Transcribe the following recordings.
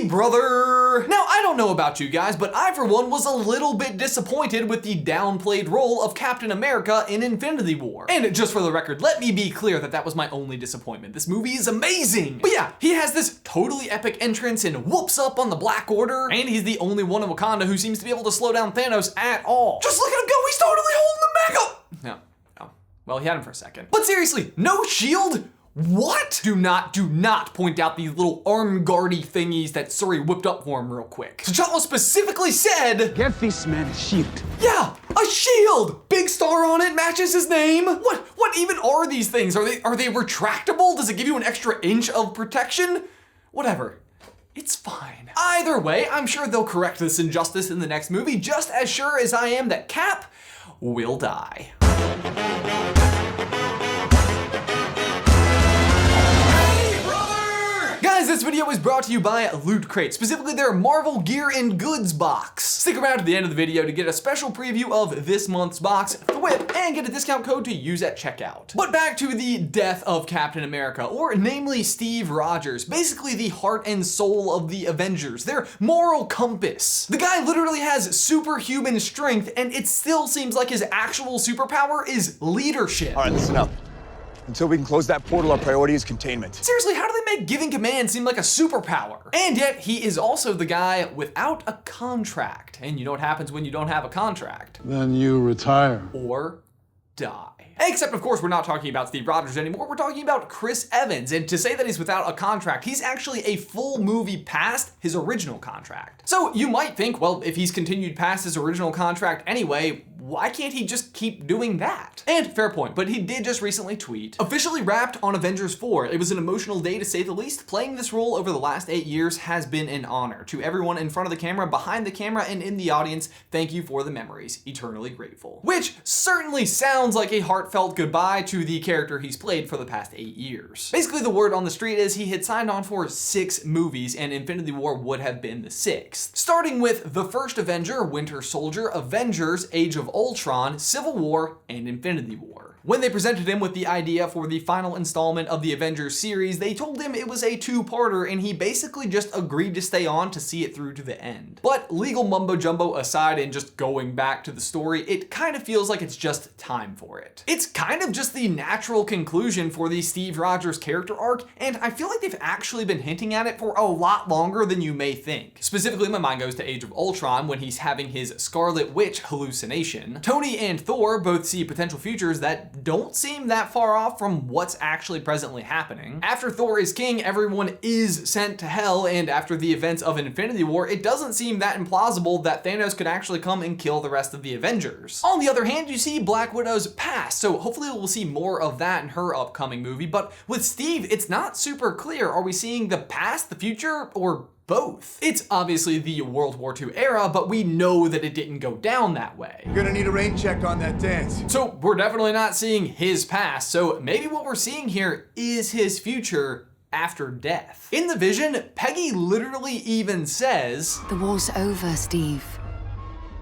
baby brother. Now, I don't know about you guys, but I for one was a little bit disappointed with the downplayed role of Captain America in Infinity War. And just for the record, let me be clear that that was my only disappointment. This movie is amazing. But yeah, he has this totally epic entrance and whoops up on the Black Order, and he's the only one in Wakanda who seems to be able to slow down Thanos at all. Just look at him go, he's totally holding him back up. No. Well, he had him for a second. But seriously, no shield? What? Do not point out these little arm guardy thingies that Suri whipped up for him real quick. T'Challa specifically said, "Get this man a shield." Yeah, a shield! Big star on it, matches his name. What even are these things? Are they retractable? Does it give you an extra inch of protection? Whatever. It's fine. Either way, I'm sure they'll correct this injustice in the next movie, just as sure as I am that Cap will die. Guys, this video is brought to you by Loot Crate, specifically their Marvel Gear and Goods box. Stick around to the end of the video to get a special preview of this month's box, the whip, and get a discount code to use at checkout. But back to the death of Captain America, or namely Steve Rogers, basically the heart and soul of the Avengers, their moral compass. The guy literally has superhuman strength, and it still seems like his actual superpower is leadership. All right, listen up. Until we can close that portal, our priority is containment. Seriously, how do they make giving command seem like a superpower? And yet, he is also the guy without a contract. And you know what happens when you don't have a contract? Then you retire. Or die. Except, of course, we're not talking about Steve Rogers anymore. We're talking about Chris Evans. And to say that he's without a contract, he's actually a full movie past his original contract. So you might think, well, if he's continued past his original contract anyway, why can't he just keep doing that? And fair point, but he did just recently tweet, officially wrapped on Avengers 4. It was an emotional day to say the least. Playing this role over the last 8 years has been an honor. To everyone in front of the camera, behind the camera, and in the audience, thank you for the memories. Eternally grateful. Which certainly sounds like a heartfelt goodbye to the character he's played for the past 8 years. Basically, the word on the street is he had signed on for 6 movies, and Infinity War would have been the 6th. Starting with The First Avenger, Winter Soldier, Avengers, Age of Ultron, Civil War, and Infinity War. When they presented him with the idea for the final installment of the Avengers series, they told him it was a 2-parter, and he basically just agreed to stay on to see it through to the end. But legal mumbo jumbo aside and just going back to the story, it kind of feels like it's just time for it. It's kind of just the natural conclusion for the Steve Rogers character arc, and I feel like they've actually been hinting at it for a lot longer than you may think. Specifically, my mind goes to Age of Ultron when he's having his Scarlet Witch hallucination. Tony and Thor both see potential futures that don't seem that far off from what's actually presently happening. After Thor is king, everyone is sent to hell, and after the events of Infinity War, it doesn't seem that implausible that Thanos could actually come and kill the rest of the Avengers. On the other hand, you see Black Widow's past, so hopefully we'll see more of that in her upcoming movie, but with Steve, it's not super clear. Are we seeing the past, the future, or both? It's obviously the World War II era, but we know that it didn't go down that way. You're gonna need a rain check on that dance. So we're definitely not seeing his past, so maybe what we're seeing here is his future after death. In the vision, Peggy literally even says, "The war's over, Steve.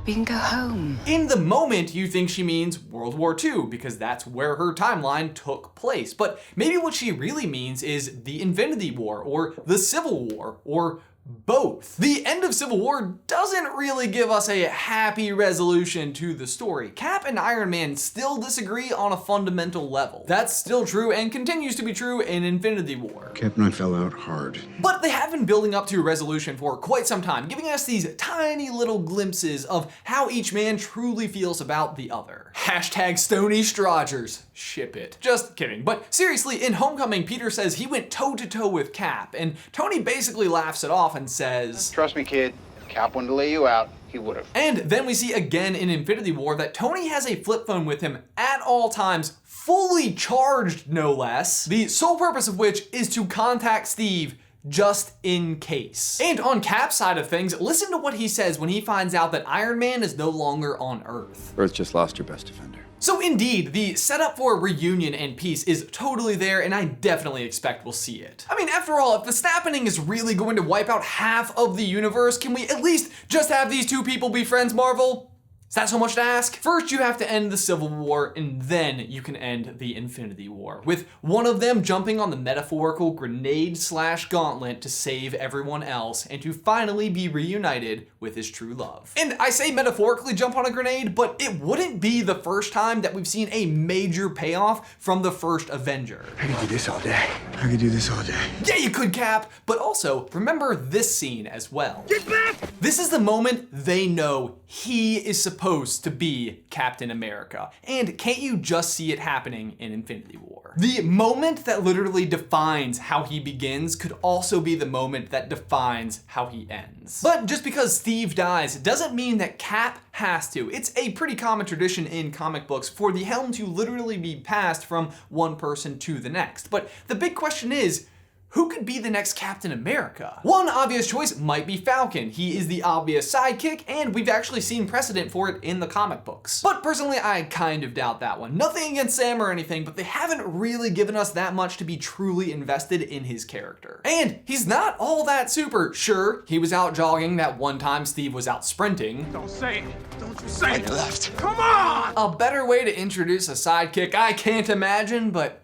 We can go home." In the moment, you think she means World War II, because that's where her timeline took place. But maybe what she really means is the Infinity War, or the Civil War, or both. The end of Civil War doesn't really give us a happy resolution to the story. Cap and Iron Man still disagree on a fundamental level. That's still true and continues to be true in Infinity War. Cap and I fell out hard. But they have been building up to a resolution for quite some time, giving us these tiny little glimpses of how each man truly feels about the other. Hashtag Stony Strogers. Ship it. Just kidding. But seriously, in Homecoming, Peter says he went toe-to-toe with Cap, and Tony basically laughs it off and says, "Trust me, kid. If Cap wanted to lay you out, he would have." And then we see again in Infinity War that Tony has a flip phone with him at all times, fully charged no less, the sole purpose of which is to contact Steve just in case. And on Cap's side of things, listen to what he says when he finds out that Iron Man is no longer on Earth. Earth just lost your best defender. So indeed, the setup for reunion and peace is totally there, and I definitely expect we'll see it. I mean, after all, if the Snappening is really going to wipe out half of the universe, can we at least just have these two people be friends, Marvel? Is that so much to ask? First, you have to end the Civil War, and then you can end the Infinity War, with one of them jumping on the metaphorical grenade/gauntlet to save everyone else, and to finally be reunited with his true love. And I say metaphorically jump on a grenade, but it wouldn't be the first time that we've seen a major payoff from the first Avenger. I could do this all day. I could do this all day. Yeah, you could, Cap, but also remember this scene as well. Get back! This is the moment they know he is supposed to be Captain America. And can't you just see it happening in Infinity War? The moment that literally defines how he begins could also be the moment that defines how he ends. But just because Steve dies doesn't mean that Cap has to. It's a pretty common tradition in comic books for the helm to literally be passed from one person to the next. But the big question is, who could be the next Captain America? One obvious choice might be Falcon. He is the obvious sidekick, and we've actually seen precedent for it in the comic books. But personally, I kind of doubt that one. Nothing against Sam or anything, but they haven't really given us that much to be truly invested in his character. And he's not all that super. Sure, he was out jogging that one time Steve was out sprinting. Don't say it. Don't you say it. Left. Come on! A better way to introduce a sidekick I can't imagine, but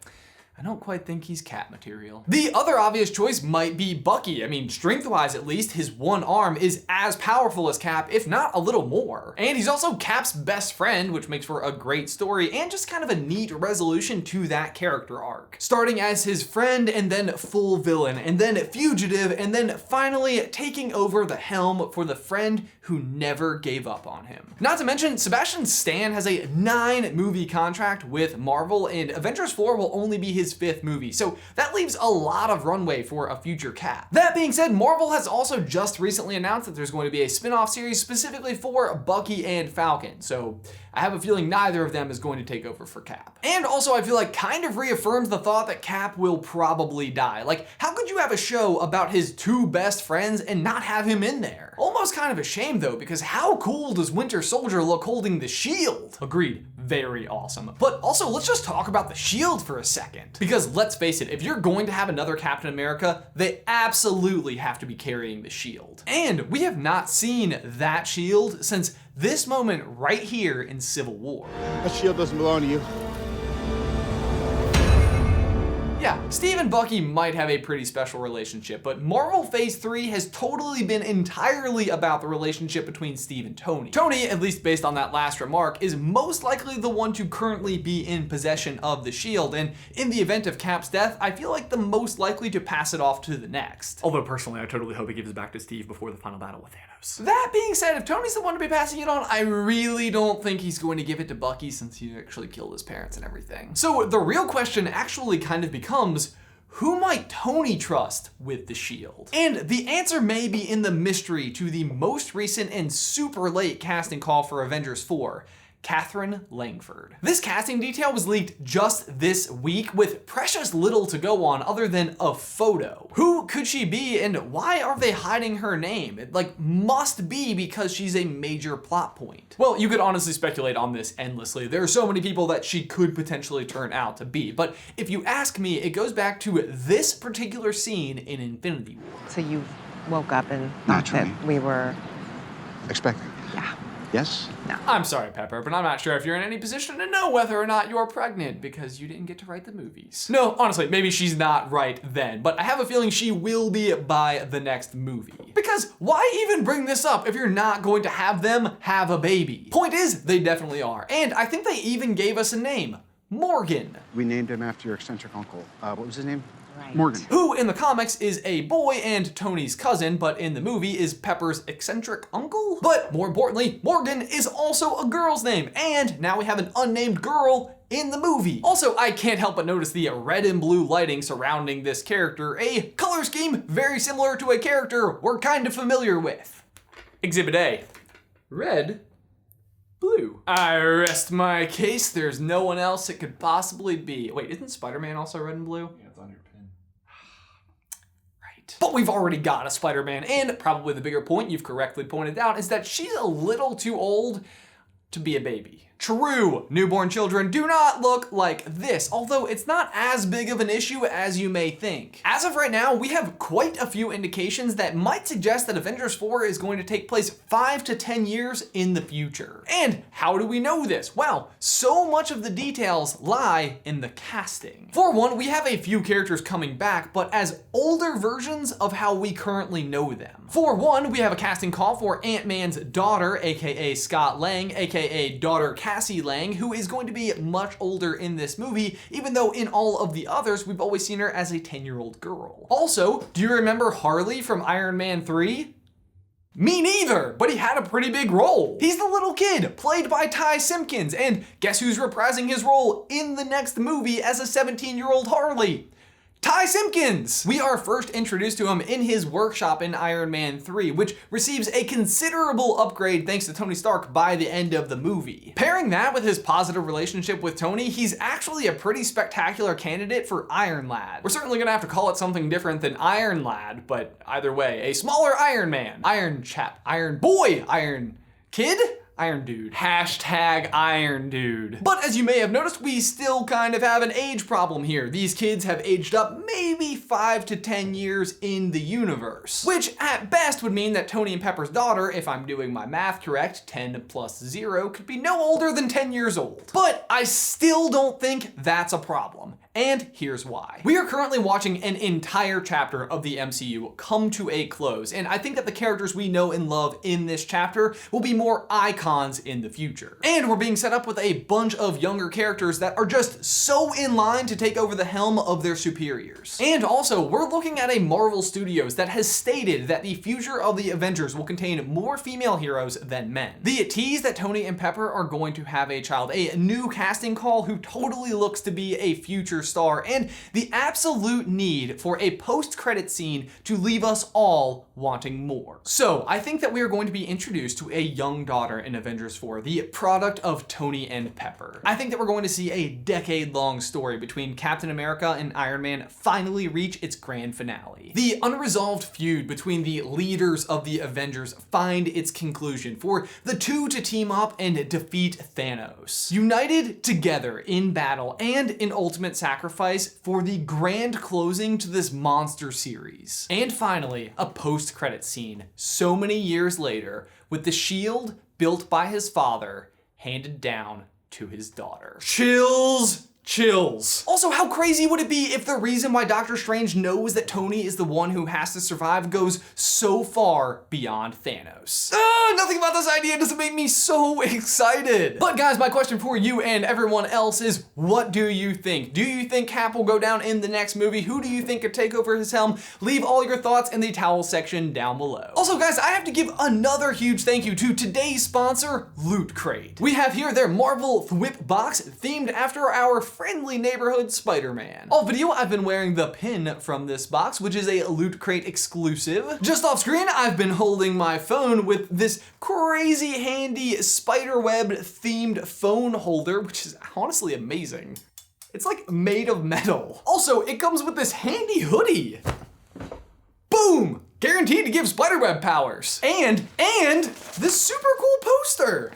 I don't quite think he's Cap material. The other obvious choice might be Bucky. I mean, strength-wise at least, his one arm is as powerful as Cap, if not a little more. And he's also Cap's best friend, which makes for a great story and just kind of a neat resolution to that character arc. Starting as his friend, and then full villain, and then fugitive, and then finally taking over the helm for the friend who never gave up on him. Not to mention, Sebastian Stan has a 9-movie contract with Marvel, and Avengers 4 will only be his 5th movie, so that leaves a lot of runway for a future Cap. That being said, Marvel has also just recently announced that there's going to be a spin-off series specifically for Bucky and Falcon, so I have a feeling neither of them is going to take over for Cap. And also I feel like kind of reaffirms the thought that Cap will probably die. Like, how could you have a show about his 2 best friends and not have him in there? Almost kind of a shame though, because how cool does Winter Soldier look holding the shield? Agreed, very awesome. But also, let's just talk about the shield for a second. Because let's face it, if you're going to have another Captain America, they absolutely have to be carrying the shield. And we have not seen that shield since this moment right here in Civil War. That shield doesn't belong to you. Yeah, Steve and Bucky might have a pretty special relationship, but Marvel Phase 3 has totally been entirely about the relationship between Steve and Tony. Tony, at least based on that last remark, is most likely the one to currently be in possession of the shield, and in the event of Cap's death, I feel like the most likely to pass it off to the next. Although personally, I totally hope he gives it back to Steve before the final battle with Thanos. That being said, if Tony's the one to be passing it on, I really don't think he's going to give it to Bucky since he actually killed his parents and everything. So the real question actually kind of becomes, who might Tony trust with the shield? And the answer may be in the mystery to the most recent and super late casting call for Avengers 4. Catherine Langford. This casting detail was leaked just this week with precious little to go on other than a photo. Who could she be and why are they hiding her name? It must be because she's a major plot point. Well, you could honestly speculate on this endlessly. There are so many people that she could potentially turn out to be, but if you ask me, it goes back to this particular scene in Infinity War. So you woke up and thought Naturally. that we were, Expecting. yeah. Yes? No. I'm sorry, Pepper, but I'm not sure if you're in any position to know whether or not you're pregnant because you didn't get to write the movies. No, honestly, maybe she's not right then, but I have a feeling she will be by the next movie. Because why even bring this up if you're not going to have them have a baby? Point is, they definitely are. And I think they even gave us a name. Morgan. We named him after your eccentric uncle. What was his name? Right. Morgan. Who in the comics is a boy and Tony's cousin, but in the movie is Pepper's eccentric uncle? But more importantly, Morgan is also a girl's name, and now we have an unnamed girl in the movie. Also, I can't help but notice the red and blue lighting surrounding this character, a color scheme very similar to a character we're kind of familiar with. Exhibit A, red, blue. I rest my case, there's no one else it could possibly be. Wait, isn't Spider-Man also red and blue? Yeah, it's on your pin. But we've already got a Spider-Man, and probably the bigger point you've correctly pointed out is that she's a little too old to be a baby. True, newborn children do not look like this, although it's not as big of an issue as you may think. As of right now, we have quite a few indications that might suggest that Avengers 4 is going to take place 5 to 10 years in the future. And how do we know this? Well, so much of the details lie in the casting. For one, we have a few characters coming back, but as older versions of how we currently know them. For one, we have a casting call for Ant-Man's daughter, aka Scott Lang, aka daughter Cassie Lang, who is going to be much older in this movie, even though in all of the others, we've always seen her as a 10-year-old girl. Also, do you remember Harley from Iron Man 3? Me neither, but he had a pretty big role. He's the little kid, played by Ty Simpkins, and guess who's reprising his role in the next movie as a 17-year-old Harley? Ty Simpkins! We are first introduced to him in his workshop in Iron Man 3, which receives a considerable upgrade thanks to Tony Stark by the end of the movie. Pairing that with his positive relationship with Tony, he's actually a pretty spectacular candidate for Iron Lad. We're certainly gonna have to call it something different than Iron Lad, but either way, a smaller Iron Man, Iron Chap, Iron Boy, Iron Kid? Iron Dude. Hashtag Iron Dude. But as you may have noticed, we still kind of have an age problem here. These kids have aged up maybe 5 to 10 years in the universe, which at best would mean that Tony and Pepper's daughter, if I'm doing my math correct, 10 plus 0, could be no older than 10 years old. But I still don't think that's a problem. And here's why. We are currently watching an entire chapter of the MCU come to a close, and I think that the characters we know and love in this chapter will be more icons in the future. And we're being set up with a bunch of younger characters that are just so in line to take over the helm of their superiors. And also, we're looking at a Marvel Studios that has stated that the future of the Avengers will contain more female heroes than men. The tease that Tony and Pepper are going to have a child, a new casting call who totally looks to be a future star, and the absolute need for a post-credit scene to leave us all wanting more. So I think that we are going to be introduced to a young daughter in Avengers 4, the product of Tony and Pepper. I think that we're going to see a decade-long story between Captain America and Iron Man finally reach its grand finale. The unresolved feud between the leaders of the Avengers find its conclusion for the two to team up and defeat Thanos. United together in battle and in ultimate sacrifice for the grand closing to this monster series. And finally, a post-credit scene so many years later with the shield built by his father handed down to his daughter. Chills. Chills. Also, how crazy would it be if the reason why Doctor Strange knows that Tony is the one who has to survive goes so far beyond Thanos? Nothing about this idea doesn't make me so excited. But guys, my question for you and everyone else is, what do you think? Do you think Cap will go down in the next movie? Who do you think could take over his helm? Leave all your thoughts in the towel section down below. Also guys, I have to give another huge thank you to today's sponsor, Loot Crate. We have here their Marvel Thwip box themed after our friendly neighborhood Spider-Man. All video, I've been wearing the pin from this box, which is a Loot Crate exclusive. Just off screen, I've been holding my phone with this crazy handy spiderweb themed phone holder, which is honestly amazing. It's like made of metal. Also, it comes with this handy hoodie. Boom! Guaranteed to give spiderweb powers. And this super cool poster.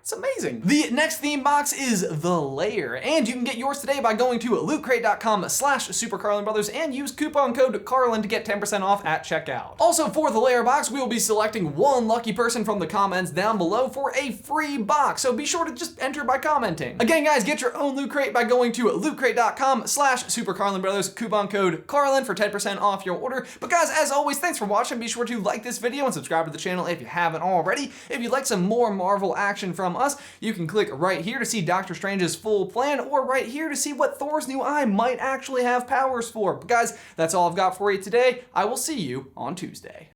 It's amazing. The next theme box is The Lair, and you can get yours today by going to lootcrate.com/SuperCarlinBrothers and use coupon code Carlin to get 10% off at checkout. Also for the Lair box, we will be selecting one lucky person from the comments down below for a free box, so be sure to just enter by commenting. Again guys, get your own Loot Crate by going to lootcrate.com/SuperCarlinBrothers, coupon code Carlin for 10% off your order. But guys, as always, thanks for watching. Be sure to like this video and subscribe to the channel if you haven't already. If you'd like some more Marvel action from us, you can click right here to see Doctor Strange's full plan, or right here to see what Thor's new eye might actually have powers for. But guys, that's all I've got for you today. I will see you on Tuesday.